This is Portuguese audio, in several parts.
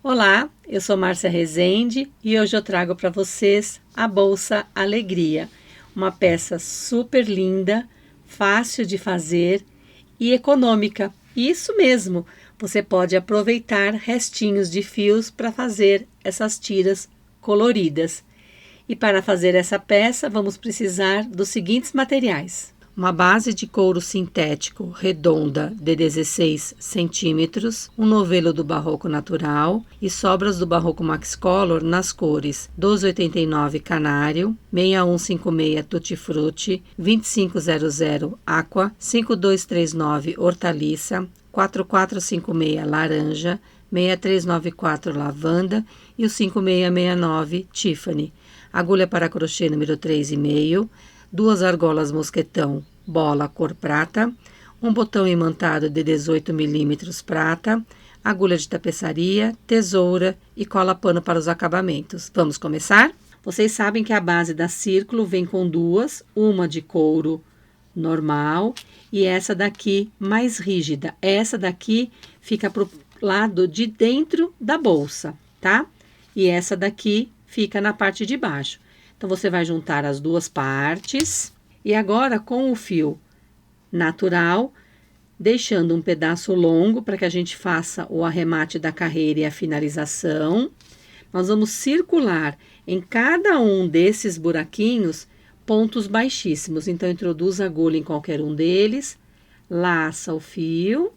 Olá, eu sou Márcia Rezende e hoje eu trago para vocês a Bolsa Alegria, uma peça super linda, fácil de fazer e econômica. Isso mesmo, você pode aproveitar restinhos de fios para fazer essas tiras coloridas. E para fazer essa peça, vamos precisar dos seguintes materiais: uma base de couro sintético redonda de 16 centímetros, um novelo do Barroco Natural e sobras do Barroco Max Color nas cores 1289 Canário, 6156 Tutti Frutti, 2500 Aqua, 5239 Hortaliça, 4456 Laranja, 6394 Lavanda e o 5669 Tiffany. Agulha para crochê número 3,5, duas argolas mosquetão bola cor prata, um botão imantado de 18 milímetros prata, agulha de tapeçaria, tesoura e cola pano para os acabamentos. Vamos começar? Vocês sabem que a base da Círculo vem com duas, uma de couro normal e essa daqui mais rígida. Essa daqui fica para o lado de dentro da bolsa, tá? E essa daqui fica na parte de baixo. Então, você vai juntar as duas partes e agora com o fio natural, deixando um pedaço longo para que a gente faça o arremate da carreira e a finalização. Nós vamos circular em cada um desses buraquinhos pontos baixíssimos. Então, introduz a agulha em qualquer um deles, laça o fio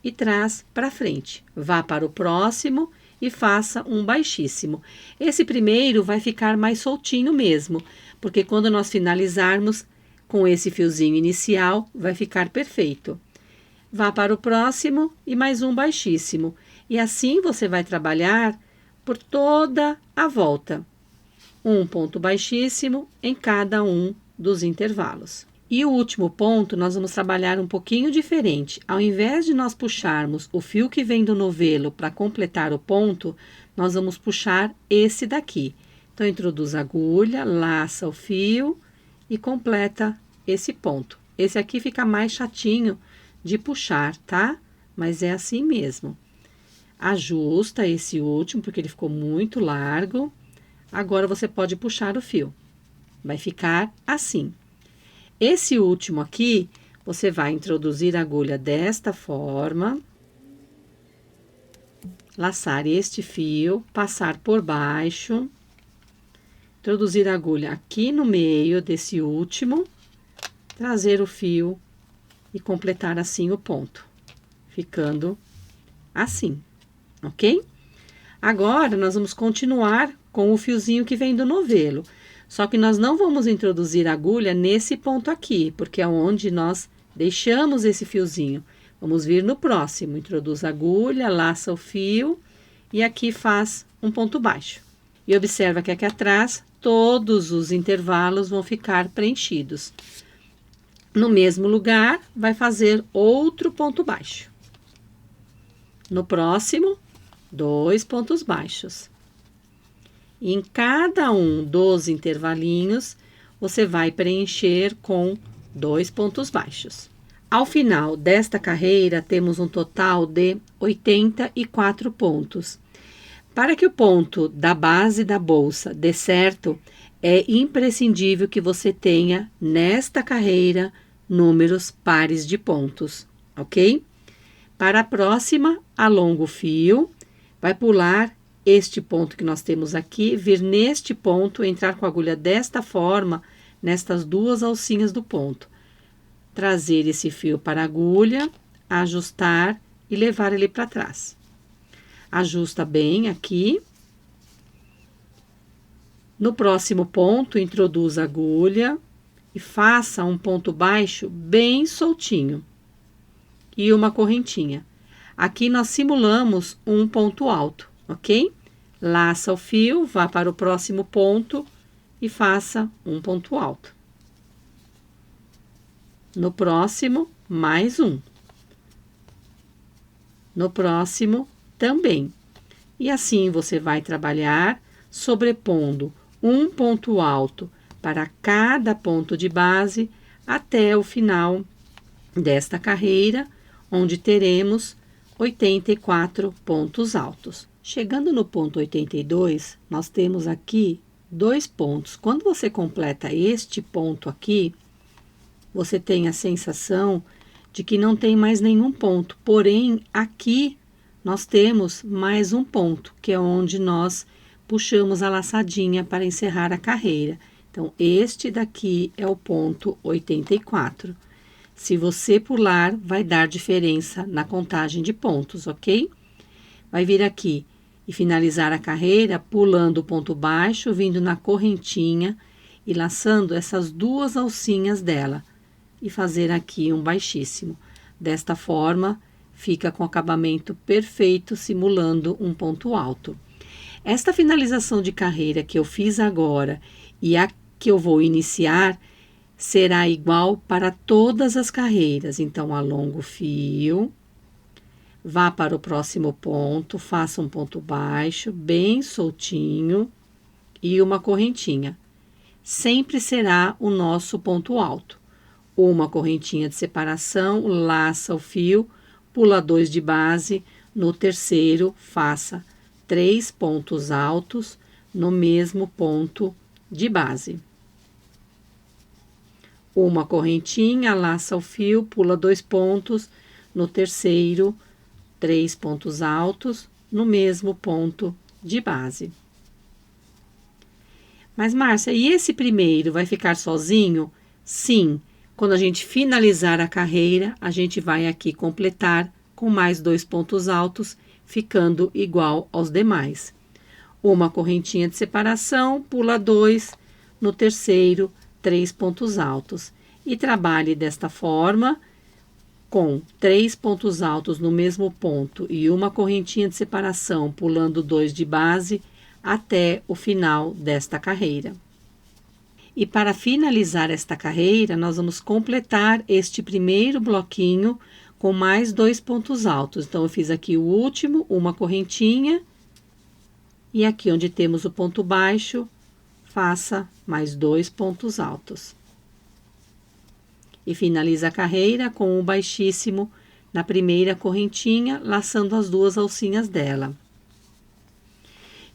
e traz para frente. Vá para o próximo e faça um baixíssimo. Esse primeiro vai ficar mais soltinho mesmo, porque quando nós finalizarmos com esse fiozinho inicial, vai ficar perfeito. Vá para o próximo e mais um baixíssimo. E assim você vai trabalhar por toda a volta. Um ponto baixíssimo em cada um dos intervalos. E o último ponto, nós vamos trabalhar um pouquinho diferente. Ao invés de nós puxarmos o fio que vem do novelo para completar o ponto, nós vamos puxar esse daqui. Então, introduz a agulha, laça o fio e completa esse ponto. Esse aqui fica mais chatinho de puxar, tá? Mas é assim mesmo. Ajusta esse último, porque ele ficou muito largo. Agora, você pode puxar o fio. Vai ficar assim. Esse último aqui, você vai introduzir a agulha desta forma, laçar este fio, passar por baixo, introduzir a agulha aqui no meio desse último, trazer o fio e completar assim o ponto, ficando assim, ok? Agora, nós vamos continuar com o fiozinho que vem do novelo. Só que nós não vamos introduzir a agulha nesse ponto aqui, porque é onde nós deixamos esse fiozinho. Vamos vir no próximo. Introduz a agulha, laça o fio e aqui faz um ponto baixo. E observa que aqui atrás todos os intervalos vão ficar preenchidos. No mesmo lugar, vai fazer outro ponto baixo. No próximo, 2 pontos baixos. E em cada um dos intervalinhos, você vai preencher com 2 pontos baixos. Ao final desta carreira, temos um total de 84 pontos. Para que o ponto da base da bolsa dê certo, é imprescindível que você tenha nesta carreira números pares de pontos, ok? Para a próxima, alonga o fio, vai pular este ponto que nós temos aqui, vir neste ponto, entrar com a agulha desta forma, nestas duas alcinhas do ponto. Trazer esse fio para a agulha, ajustar e levar ele para trás. Ajusta bem aqui. No próximo ponto, introduz a agulha e faça um ponto baixo bem soltinho. E uma correntinha. Aqui nós simulamos um ponto alto, ok? Laça o fio, vá para o próximo ponto e faça um ponto alto. No próximo, mais um. No próximo, também. E assim você vai trabalhar sobrepondo um ponto alto para cada ponto de base até o final desta carreira, onde teremos 84 pontos altos. Chegando no ponto 82, nós temos aqui 2 pontos. Quando você completa este ponto aqui, você tem a sensação de que não tem mais nenhum ponto. Porém, aqui nós temos mais um ponto, que é onde nós puxamos a laçadinha para encerrar a carreira. Então, este daqui é o ponto 84. Se você pular, vai dar diferença na contagem de pontos, ok? Vai vir aqui e finalizar a carreira pulando o ponto baixo, vindo na correntinha e laçando essas 2 alcinhas dela e fazer aqui um baixíssimo. Desta forma, fica com acabamento perfeito, simulando um ponto alto. Esta finalização de carreira que eu fiz agora e a que eu vou iniciar será igual para todas as carreiras. Então, alongo o fio, vá para o próximo ponto, faça um ponto baixo, bem soltinho e uma correntinha. Sempre será o nosso ponto alto. Uma correntinha de separação, laça o fio, pula 2 de base, no terceiro faça 3 pontos altos no mesmo ponto de base. Uma correntinha, laça o fio, pula 2 pontos, no terceiro 3 pontos altos no mesmo ponto de base. Mas, Márcia, e esse primeiro vai ficar sozinho? Sim. Quando a gente finalizar a carreira, a gente vai aqui completar com mais 2 pontos altos, ficando igual aos demais. Uma correntinha de separação, pula 2, no terceiro, 3 pontos altos. E trabalhe desta forma, com 3 pontos altos no mesmo ponto e uma correntinha de separação, pulando 2 de base, até o final desta carreira. E para finalizar esta carreira, nós vamos completar este primeiro bloquinho com mais 2 pontos altos. Então, eu fiz aqui o último, uma correntinha, e aqui onde temos o ponto baixo, faça mais 2 pontos altos. E finaliza a carreira com o baixíssimo na primeira correntinha, laçando as 2 alcinhas dela.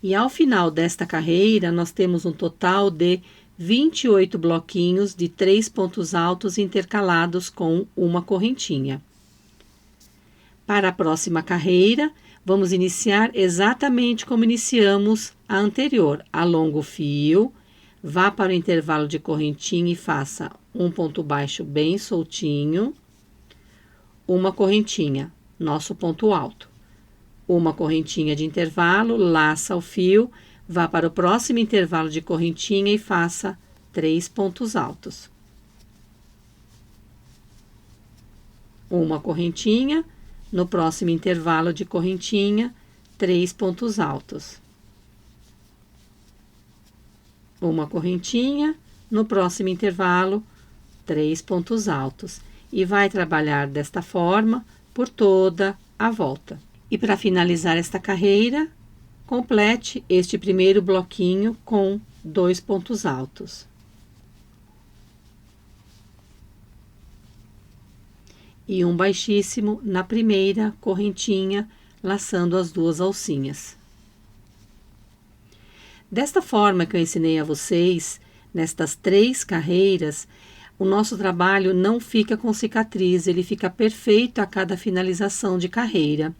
E ao final desta carreira, nós temos um total de 28 bloquinhos de 3 pontos altos intercalados com uma correntinha. Para a próxima carreira, vamos iniciar exatamente como iniciamos a anterior. Alonga o fio, vá para o intervalo de correntinha e faça um ponto baixo bem soltinho, uma correntinha, nosso ponto alto. Uma correntinha de intervalo, laça o fio, vá para o próximo intervalo de correntinha e faça 3 pontos altos. Uma correntinha, no próximo intervalo de correntinha, 3 pontos altos. Uma correntinha, no próximo intervalo, 3 pontos altos. E vai trabalhar desta forma por toda a volta. E para finalizar esta carreira, complete este primeiro bloquinho com 2 pontos altos. E um baixíssimo na primeira correntinha, laçando as 2 alcinhas. Desta forma que eu ensinei a vocês, nestas 3 carreiras, o nosso trabalho não fica com cicatriz, ele fica perfeito a cada finalização de carreira.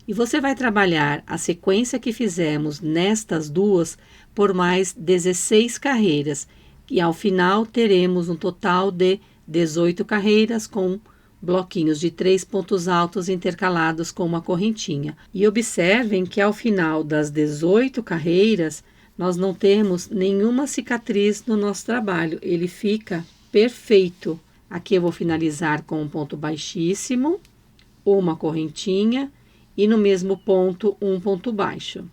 E você vai trabalhar a sequência que fizemos nestas 2 por mais 16 carreiras. E ao final teremos um total de 18 carreiras com bloquinhos de 3 pontos altos intercalados com uma correntinha. E observem que ao final das 18 carreiras, nós não temos nenhuma cicatriz no nosso trabalho. Ele fica perfeito. Aqui eu vou finalizar com um ponto baixíssimo, uma correntinha, e no mesmo ponto, um ponto baixo.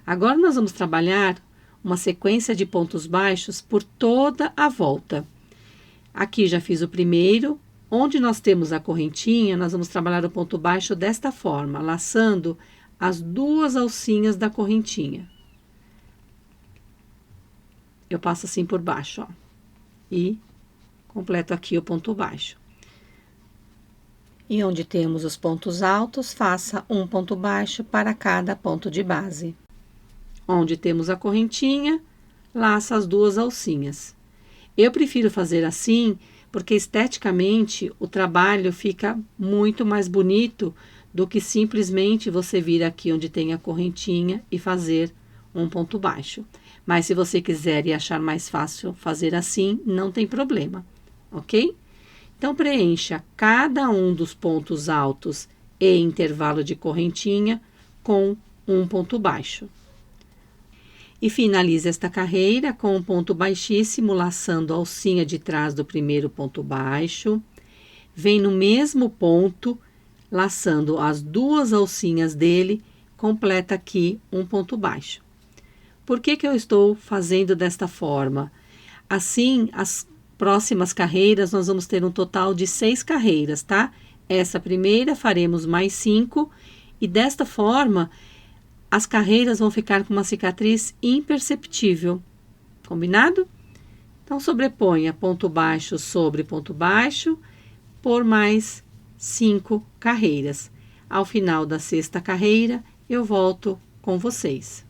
Agora, nós vamos trabalhar uma sequência de pontos baixos por toda a volta. Aqui já fiz o primeiro, onde nós temos a correntinha, nós vamos trabalhar o ponto baixo desta forma, laçando as 2 alcinhas da correntinha. Eu passo assim por baixo, ó, e completo aqui o ponto baixo. E onde temos os pontos altos, faça um ponto baixo para cada ponto de base. Onde temos a correntinha, laça as duas alcinhas. Eu prefiro fazer assim, porque esteticamente o trabalho fica muito mais bonito do que simplesmente você vir aqui onde tem a correntinha e fazer um ponto baixo. Mas se você quiser e achar mais fácil fazer assim, não tem problema, ok? Então, preencha cada um dos pontos altos e intervalo de correntinha com um ponto baixo. E finalize esta carreira com um ponto baixíssimo, laçando a alcinha de trás do primeiro ponto baixo. Vem no mesmo ponto, laçando as duas alcinhas dele, completa aqui um ponto baixo. Por que eu estou fazendo desta forma? Assim, as próximas carreiras, nós vamos ter um total de 6 carreiras, tá? Essa primeira faremos mais 5 e desta forma as carreiras vão ficar com uma cicatriz imperceptível, combinado? Então, sobreponha ponto baixo sobre ponto baixo por mais 5 carreiras. Ao final da 6ª carreira, eu volto com vocês.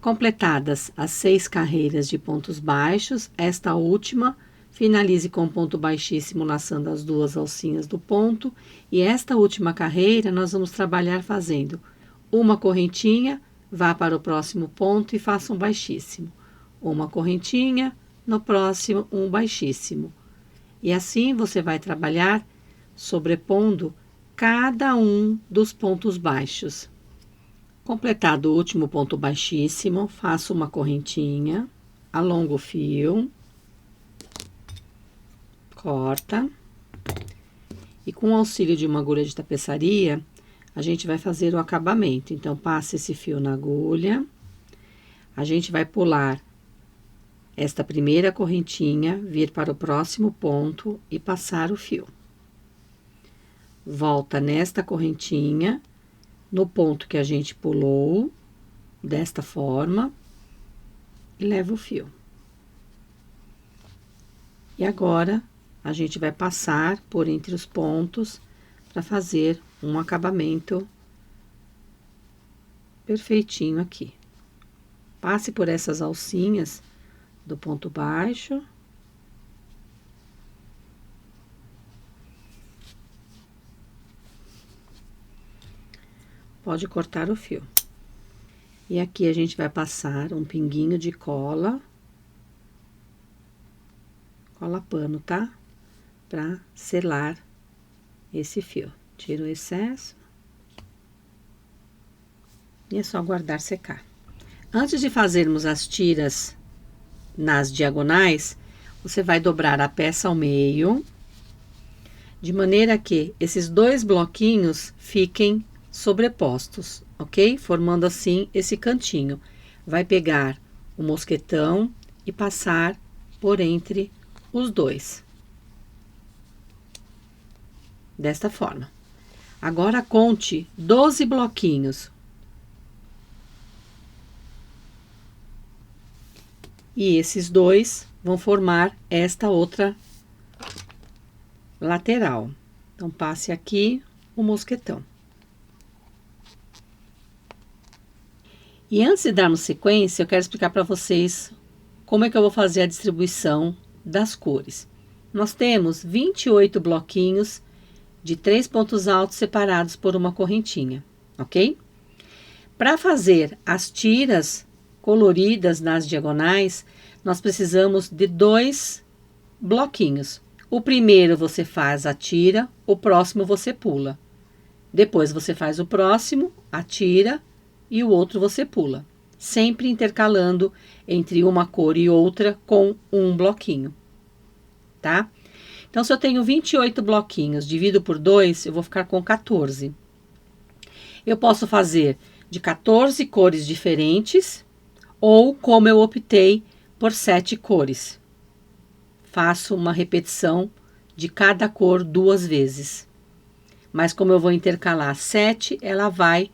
Completadas as 6 carreiras de pontos baixos, esta última, finalize com ponto baixíssimo, laçando as duas alcinhas do ponto. E esta última carreira, nós vamos trabalhar fazendo uma correntinha, vá para o próximo ponto e faça um baixíssimo. Uma correntinha, no próximo, um baixíssimo. E assim você vai trabalhar sobrepondo cada um dos pontos baixos. Completado o último ponto baixíssimo, faço uma correntinha, alongo o fio, corta, e com o auxílio de uma agulha de tapeçaria, a gente vai fazer o acabamento. Então, passe esse fio na agulha, a gente vai pular esta primeira correntinha, vir para o próximo ponto e passar o fio. Volta nesta correntinha, no ponto que a gente pulou, desta forma, e leva o fio. E agora, a gente vai passar por entre os pontos para fazer um acabamento perfeitinho aqui. Passe por essas alcinhas do ponto baixo. Pode cortar o fio. E aqui a gente vai passar um pinguinho de cola pano, tá? Pra selar esse fio. Tira o excesso. E é só guardar secar. Antes de fazermos as tiras nas diagonais, você vai dobrar a peça ao meio, de maneira que esses dois bloquinhos fiquem sobrepostos, ok? Formando assim esse cantinho. Vai pegar o mosquetão e passar por entre os dois. Desta forma. Agora, conte 12 bloquinhos. E esses dois vão formar esta outra lateral. Então, passe aqui o mosquetão. E antes de darmos sequência, eu quero explicar para vocês como é que eu vou fazer a distribuição das cores. Nós temos 28 bloquinhos de 3 pontos altos separados por uma correntinha, ok? Para fazer as tiras coloridas nas diagonais, nós precisamos de 2 bloquinhos. O primeiro você faz a tira, o próximo você pula. Depois você faz o próximo, a tira, e o outro você pula, sempre intercalando entre uma cor e outra com um bloquinho, tá? Então, se eu tenho 28 bloquinhos, divido por 2, eu vou ficar com 14. Eu posso fazer de 14 cores diferentes, ou como eu optei por 7 cores. Faço uma repetição de cada cor 2 vezes. Mas como eu vou intercalar 7, ela vai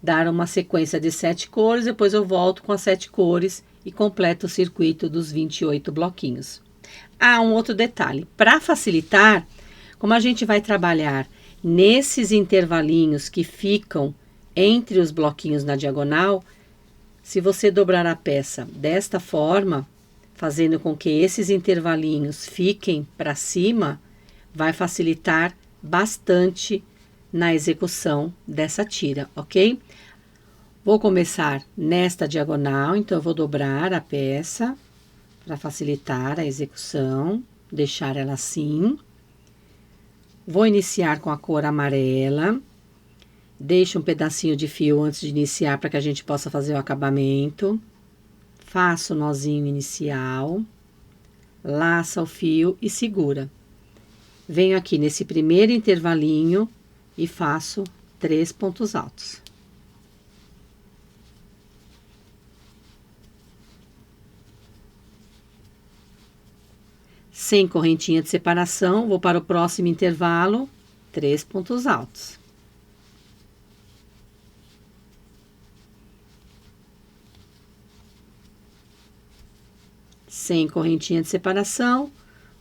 dar uma sequência de 7 cores, depois eu volto com as 7 cores e completo o circuito dos 28 bloquinhos. Ah, um outro detalhe, para facilitar, Como a gente vai trabalhar nesses intervalinhos que ficam entre os bloquinhos na diagonal, se você dobrar a peça desta forma, fazendo com que esses intervalinhos fiquem para cima, vai facilitar bastante na execução dessa tira, ok? Vou começar nesta diagonal, então eu vou dobrar a peça para facilitar a execução, deixar ela assim. Vou iniciar com a cor amarela. Deixo um pedacinho de fio antes de iniciar para que a gente possa fazer o acabamento. Faço o nozinho inicial, laça o fio e segura. Venho aqui nesse primeiro intervalinho e faço 3 pontos altos. Sem correntinha de separação, vou para o próximo intervalo, 3 pontos altos. Sem correntinha de separação,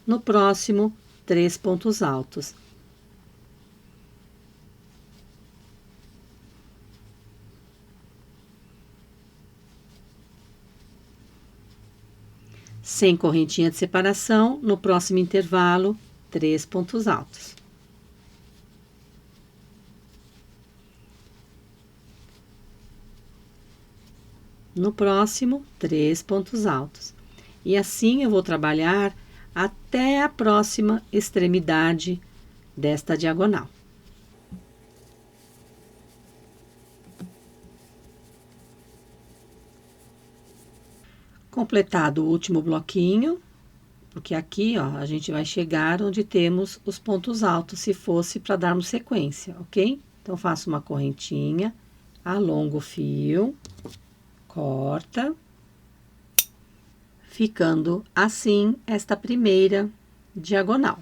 no próximo, 3 pontos altos. Sem correntinha de separação, no próximo intervalo, 3 pontos altos. No próximo, 3 pontos altos. E assim eu vou trabalhar até a próxima extremidade desta diagonal. Completado o último bloquinho, porque aqui, ó, a gente vai chegar onde temos os pontos altos, se fosse para darmos sequência, ok? Então, faço uma correntinha, alongo o fio, corta, ficando assim esta primeira diagonal.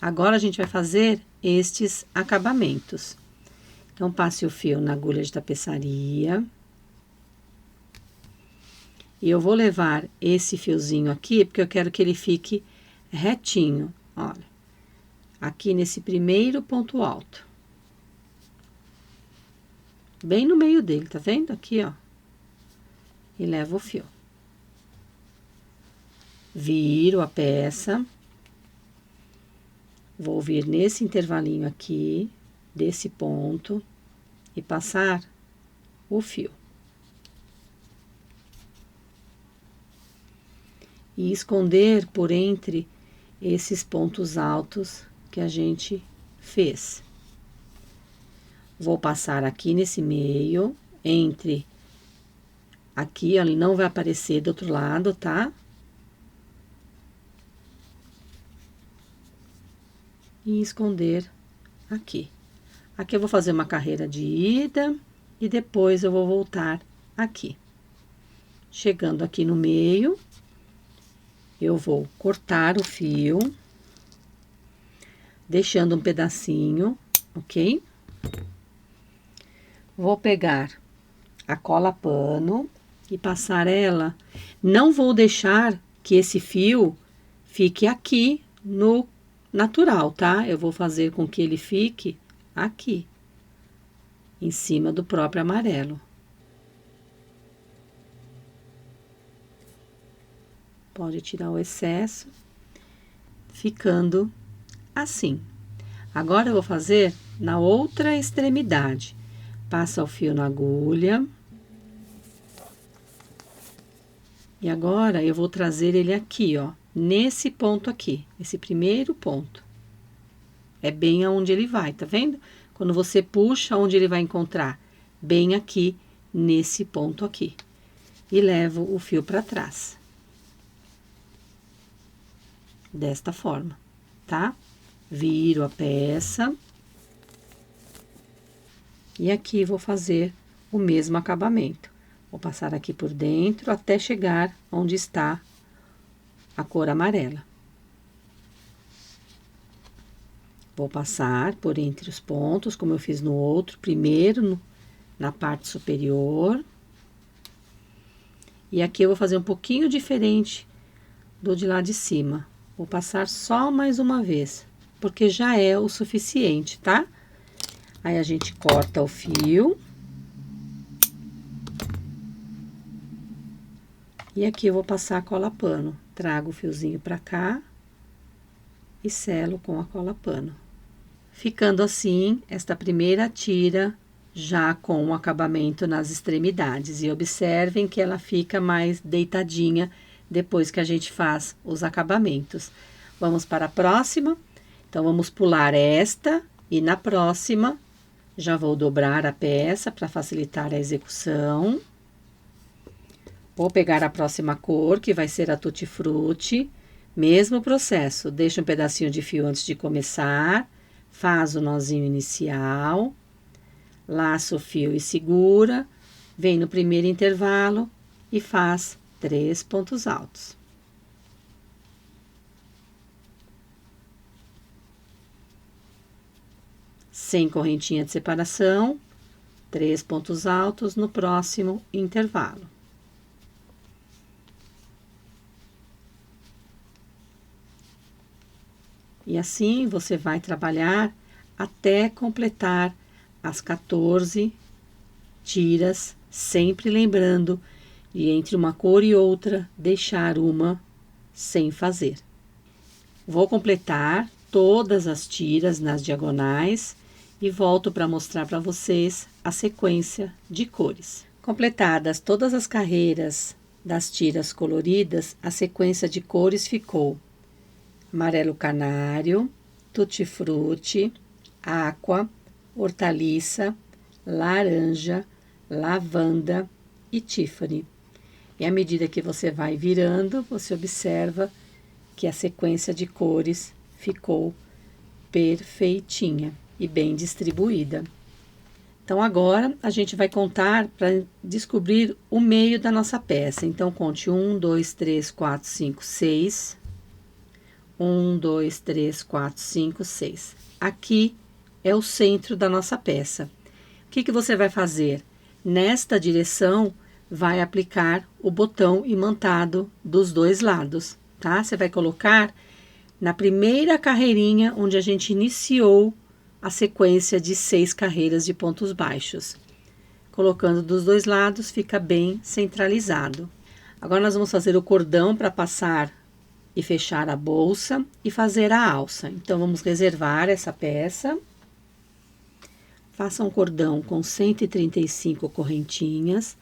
Agora, a gente vai fazer estes acabamentos. Então, passe o fio na agulha de tapeçaria. E eu vou levar esse fiozinho aqui, porque eu quero que ele fique retinho, olha. Aqui nesse primeiro ponto alto. Bem no meio dele, tá vendo? Aqui, ó. E levo o fio. Viro a peça. Vou vir nesse intervalinho aqui, desse ponto, e passar o fio. E esconder por entre esses pontos altos que a gente fez. Vou passar aqui nesse meio, entre aqui, ó, ele não vai aparecer do outro lado, tá? E esconder aqui. Aqui eu vou fazer uma carreira de ida e depois eu vou voltar aqui. Chegando aqui no meio, eu vou cortar o fio, deixando um pedacinho, ok? Vou pegar a cola pano e passar ela. Não vou deixar que esse fio fique aqui no natural, tá? Eu vou fazer com que ele fique aqui, em cima do próprio amarelo. Pode tirar o excesso, ficando assim. Agora, eu vou fazer na outra extremidade. Passa o fio na agulha. E agora, eu vou trazer ele aqui, ó, nesse ponto aqui, esse primeiro ponto. É bem aonde ele vai, tá vendo? Quando você puxa, onde ele vai encontrar? Bem aqui, nesse ponto aqui. E levo o fio para trás. Desta forma, tá? Viro a peça. E aqui vou fazer o mesmo acabamento. Vou passar aqui por dentro até chegar onde está a cor amarela. Vou passar por entre os pontos, como eu fiz no outro, primeiro na parte superior. E aqui eu vou fazer um pouquinho diferente do de lá de cima. Vou passar só mais uma vez, porque já é o suficiente, tá? Aí, a gente corta o fio. E aqui eu vou passar a cola pano. Trago o fiozinho pra cá e selo com a cola pano. Ficando assim, esta primeira tira já com o acabamento nas extremidades. E observem que ela fica mais deitadinha depois que a gente faz os acabamentos. Vamos para a próxima. Então, vamos pular esta e na próxima já vou dobrar a peça para facilitar a execução. Vou pegar a próxima cor, que vai ser a Tutti Frutti. Mesmo processo, deixa um pedacinho de fio antes de começar, faz o nozinho inicial, laça o fio e segura, vem no primeiro intervalo e faz 3 pontos altos. Sem correntinha de separação, 3 pontos altos no próximo intervalo. E assim você vai trabalhar até completar as 14 tiras, sempre lembrando de entre uma cor e outra deixar uma sem fazer. Vou completar todas as tiras nas diagonais e volto para mostrar para vocês a sequência de cores. Completadas todas as carreiras das tiras coloridas, a sequência de cores ficou amarelo canário, tutti frutti, aqua, hortaliça, laranja, lavanda e Tiffany. E à medida que você vai virando, você observa que a sequência de cores ficou perfeitinha e bem distribuída. Então, agora, a gente vai contar para descobrir o meio da nossa peça. Então, conte 1, 2, 3, 4, 5, 6... 1, 2, 3, 4, 5, 6. Aqui é o centro da nossa peça. O que você vai fazer? Nesta direção, vai aplicar o botão imantado dos dois lados, tá? Você vai colocar na primeira carreirinha onde a gente iniciou a sequência de 6 carreiras de pontos baixos. Colocando dos dois lados, fica bem centralizado. Agora, nós vamos fazer o cordão para passar e fechar a bolsa e fazer a alça. Então, vamos reservar essa peça. Faça um cordão com 135 correntinhas,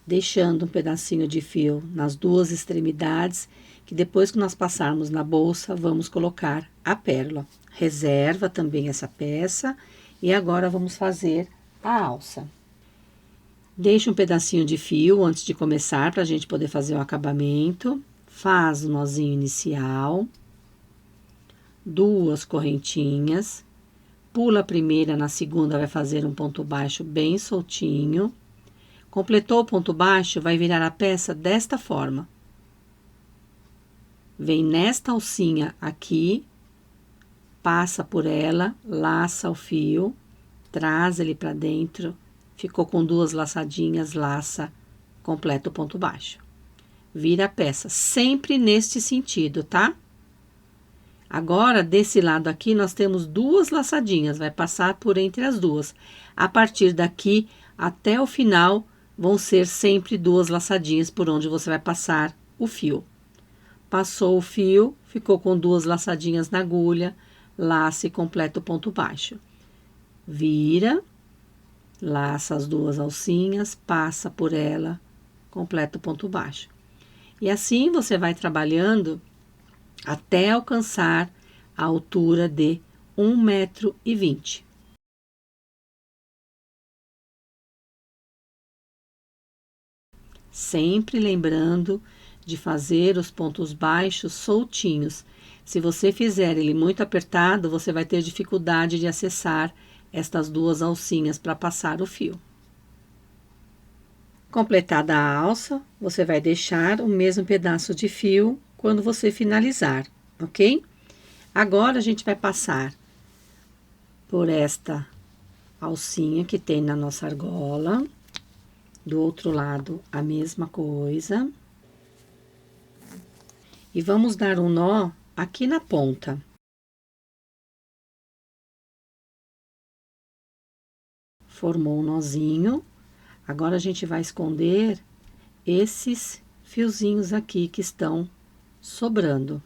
deixando um pedacinho de fio nas duas extremidades, que depois que nós passarmos na bolsa, vamos colocar a pérola. Reserva também essa peça e agora vamos fazer a alça. Deixe um pedacinho de fio antes de começar, para a gente poder fazer o acabamento. Faz o nozinho inicial, 2 correntinhas, pula a primeira, na segunda vai fazer um ponto baixo bem soltinho. Completou o ponto baixo, vai virar a peça desta forma. Vem nesta alcinha aqui, passa por ela, laça o fio, traz ele para dentro, ficou com 2 laçadinhas, laça, completa o ponto baixo. Vira a peça, sempre neste sentido, tá? Agora, desse lado aqui, nós temos 2 laçadinhas, vai passar por entre as duas. A partir daqui, até o final, vão ser sempre 2 laçadinhas por onde você vai passar o fio. Passou o fio, ficou com 2 laçadinhas na agulha, laça e completa o ponto baixo. Vira, laça as 2 alcinhas, passa por ela, completa o ponto baixo. E assim você vai trabalhando até alcançar a altura de 1,20 m. Sempre lembrando de fazer os pontos baixos soltinhos. Se você fizer ele muito apertado, você vai ter dificuldade de acessar estas 2 alcinhas para passar o fio. Completada a alça, você vai deixar o mesmo pedaço de fio quando você finalizar, ok? Agora, a gente vai passar por esta alcinha que tem na nossa argola. Do outro lado, a mesma coisa. E vamos dar um nó aqui na ponta. Formou um nozinho. Agora, a gente vai esconder esses fiozinhos aqui que estão sobrando.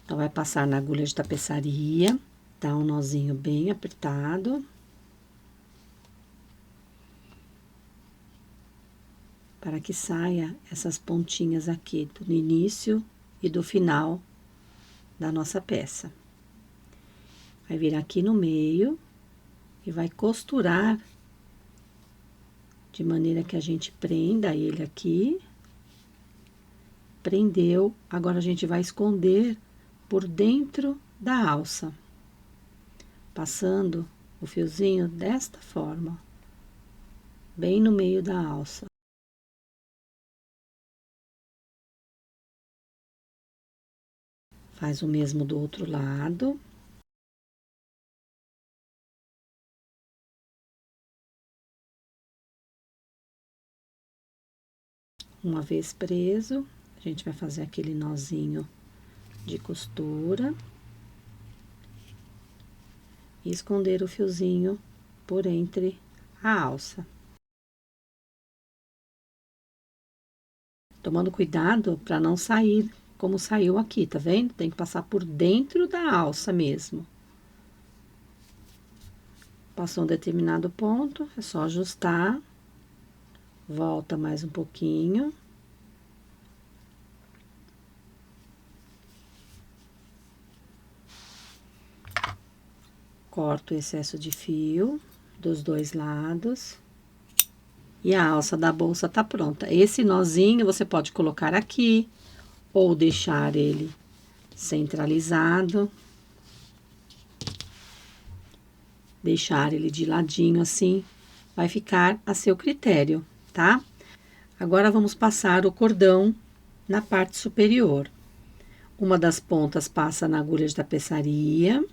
Então, vai passar na agulha de tapeçaria, dá um nozinho bem apertado. Para que saia essas pontinhas aqui do início e do final da nossa peça. Vai vir aqui no meio e vai costurar de maneira que a gente prenda ele aqui. Prendeu, agora a gente vai esconder por dentro da alça, passando o fiozinho desta forma, bem no meio da alça. Faz o mesmo do outro lado. Uma vez preso, a gente vai fazer aquele nozinho de costura e esconder o fiozinho por entre a alça. Tomando cuidado para não sair como saiu aqui, tá vendo? Tem que passar por dentro da alça mesmo. Passou um determinado ponto, é só ajustar. Volta mais um pouquinho. Corto o excesso de fio dos dois lados. E a alça da bolsa tá pronta. Esse nozinho você pode colocar aqui, ou deixar ele centralizado. Deixar ele de ladinho assim, vai ficar a seu critério, tá? Agora, vamos passar o cordão na parte superior. Uma das pontas passa na agulha de tapeçaria.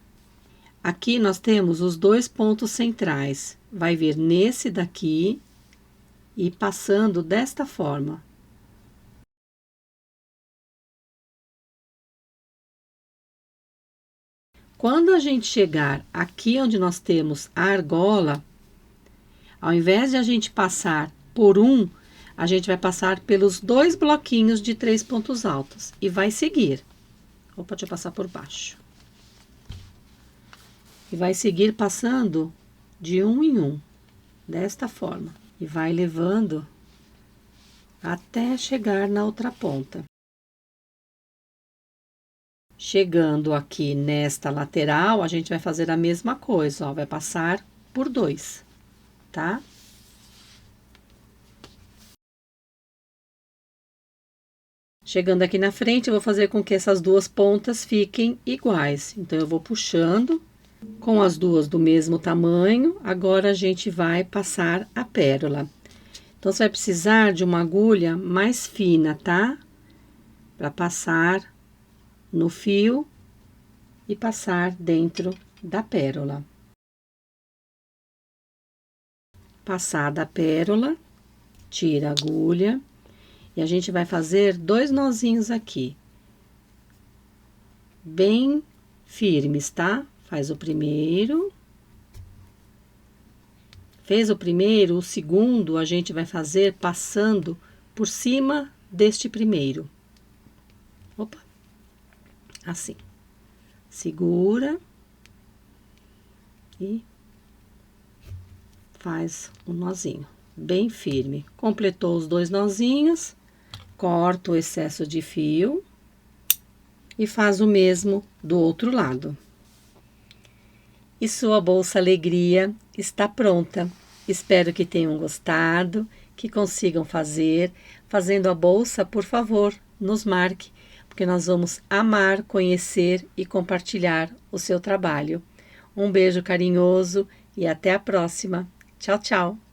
Aqui nós temos os dois pontos centrais. Vai vir nesse daqui e passando desta forma. Quando a gente chegar aqui onde nós temos a argola, ao invés de a gente passar por um, a gente vai passar pelos dois bloquinhos de 3 pontos altos e vai seguir. Opa, deixa eu passar por baixo. E vai seguir passando de um em um, desta forma. E vai levando até chegar na outra ponta. Chegando aqui nesta lateral, a gente vai fazer a mesma coisa, ó, vai passar por 2, tá? Chegando aqui na frente, eu vou fazer com que essas duas pontas fiquem iguais. Então, eu vou puxando com as duas do mesmo tamanho. Agora, a gente vai passar a pérola. Então, você vai precisar de uma agulha mais fina, tá? Para passar no fio e passar dentro da pérola. Passada a pérola, tira a agulha e a gente vai fazer 2 nozinhos aqui, bem firmes, tá? Faz o primeiro. Fez o primeiro, o segundo a gente vai fazer passando por cima deste primeiro. Opa! Assim. Segura e faz um nozinho bem firme. Completou os 2 nozinhos, corta o excesso de fio e faz o mesmo do outro lado. E sua bolsa alegria está pronta. Espero que tenham gostado, que consigam fazer. Fazendo a bolsa, por favor, nos marque, porque nós vamos amar conhecer e compartilhar o seu trabalho. Um beijo carinhoso e até a próxima. Tchau, tchau!